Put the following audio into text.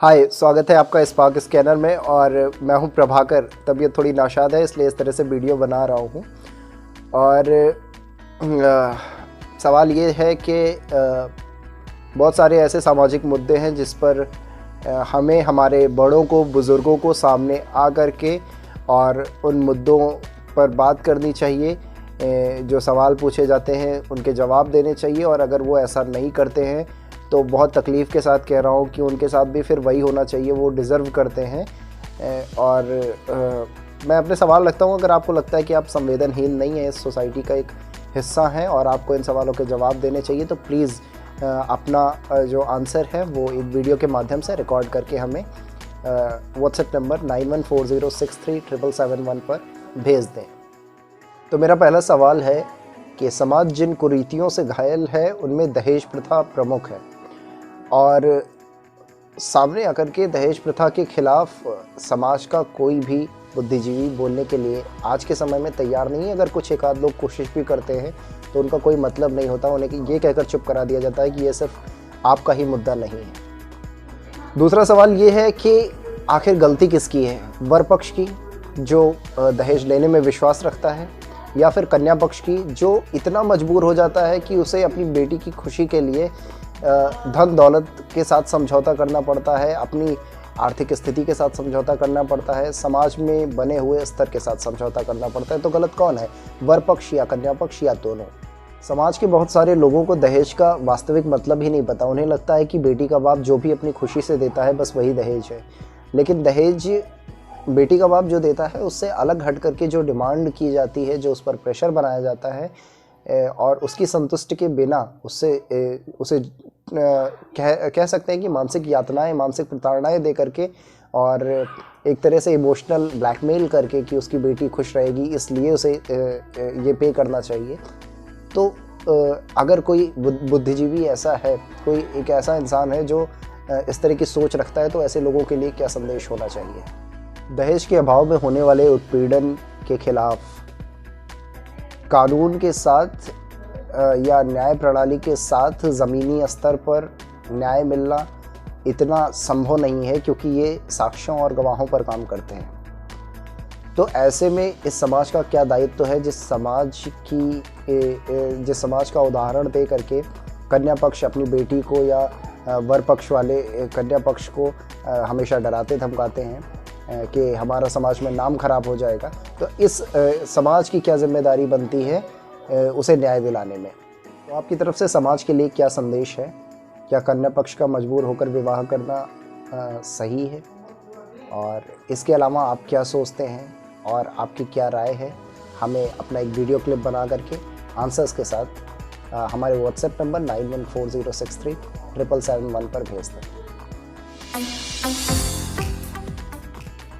हाय, स्वागत है आपका स्पार्क स्कैनर में। और मैं हूं प्रभाकर। तबीयत थोड़ी नाशाद है, इसलिए इस तरह से वीडियो बना रहा हूं। और सवाल ये है कि बहुत सारे ऐसे सामाजिक मुद्दे हैं जिस पर हमें हमारे बड़ों को, बुज़ुर्गों को सामने आ कर के और उन मुद्दों पर बात करनी चाहिए। जो सवाल पूछे जाते हैं उनके जवाब देने चाहिए, और अगर वो ऐसा नहीं करते हैं तो बहुत तकलीफ़ के साथ कह रहा हूँ कि उनके साथ भी फिर वही होना चाहिए, वो डिज़र्व करते हैं। और मैं अपने सवाल रखता हूँ। अगर आपको लगता है कि आप संवेदनहीन नहीं हैं, इस सोसाइटी का एक हिस्सा हैं और आपको इन सवालों के जवाब देने चाहिए, तो प्लीज़ अपना जो आंसर है वो एक वीडियो के माध्यम से रिकॉर्ड करके हमें व्हाट्सएप नंबर 9140637771 पर भेज दें। तो मेरा पहला सवाल है कि समाज जिन कुरीतियों से घायल है उनमें दहेज प्रथा प्रमुख है, और सामने आकर के दहेज प्रथा के खिलाफ समाज का कोई भी बुद्धिजीवी बोलने के लिए आज के समय में तैयार नहीं है। अगर कुछ एक आध लोग कोशिश भी करते हैं तो उनका कोई मतलब नहीं होता, उन्हें ये कहकर चुप करा दिया जाता है कि ये सिर्फ आपका ही मुद्दा नहीं है। दूसरा सवाल ये है कि आखिर गलती किसकी है, वर पक्ष की जो दहेज लेने में विश्वास रखता है, या फिर कन्या पक्ष की जो इतना मजबूर हो जाता है कि उसे अपनी बेटी की खुशी के लिए धन दौलत के साथ समझौता करना पड़ता है, अपनी आर्थिक स्थिति के साथ समझौता करना पड़ता है, समाज में बने हुए स्तर के साथ समझौता करना पड़ता है। तो गलत कौन है, वर पक्ष या कन्या पक्ष या दोनों? समाज के बहुत सारे लोगों को दहेज का वास्तविक मतलब ही नहीं पता। उन्हें लगता है कि बेटी का बाप जो भी अपनी खुशी से देता है बस वही दहेज है। लेकिन दहेज बेटी का बाप जो देता है उससे अलग हट करके जो डिमांड की जाती है, जो उस पर प्रेशर बनाया जाता है, और उसकी संतुष्टि के बिना उसे कह सकते हैं कि मानसिक यातनाएं, मानसिक प्रताड़नाएं दे करके और एक तरह से इमोशनल ब्लैकमेल करके कि उसकी बेटी खुश रहेगी इसलिए उसे ये पे करना चाहिए। तो अगर कोई बुद्धिजीवी ऐसा है, कोई एक ऐसा इंसान है जो इस तरह की सोच रखता है, तो ऐसे लोगों के लिए क्या संदेश होना चाहिए? दहेज के अभाव में होने वाले उत्पीड़न के खिलाफ कानून के साथ या न्याय प्रणाली के साथ ज़मीनी स्तर पर न्याय मिलना इतना संभव नहीं है, क्योंकि ये साक्ष्यों और गवाहों पर काम करते हैं। तो ऐसे में इस समाज का क्या दायित्व है, जिस समाज का उदाहरण दे करके कन्या पक्ष अपनी बेटी को या वर पक्ष वाले कन्या पक्ष को हमेशा डराते धमकाते हैं कि हमारा समाज में नाम खराब हो जाएगा। तो इस समाज की क्या जिम्मेदारी बनती है उसे न्याय दिलाने में? तो आपकी तरफ से समाज के लिए क्या संदेश है? क्या कन्या पक्ष का मजबूर होकर विवाह करना सही है? और इसके अलावा आप क्या सोचते हैं और आपकी क्या राय है? हमें अपना एक वीडियो क्लिप बना करके आंसर्स के साथ हमारे व्हाट्सएप नंबर 9140637771 पर भेज दें।